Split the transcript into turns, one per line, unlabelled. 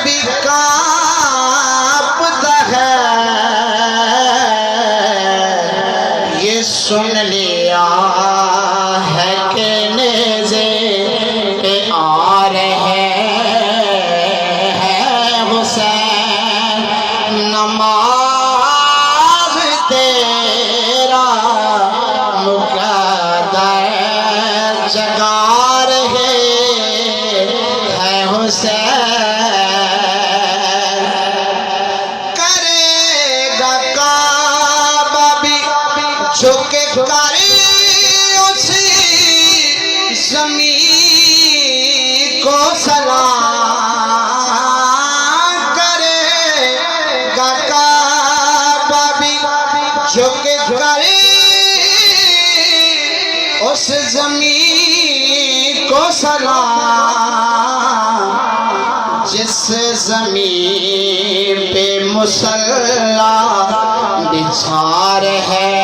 بھی کانپتا ہے، یہ سن لیا ہے کہ نیزے پہ آ رہے ہیں حسین، نماز تیرا مقدر جگا رہے ہیں حسین، کرے گا کعبہ بھی جھک کر اسی زمین کو سلام، کرے گا کعبہ بھی جھک کر اس زمین کو سلام، جس زمین پہ مصلی بچھا رہے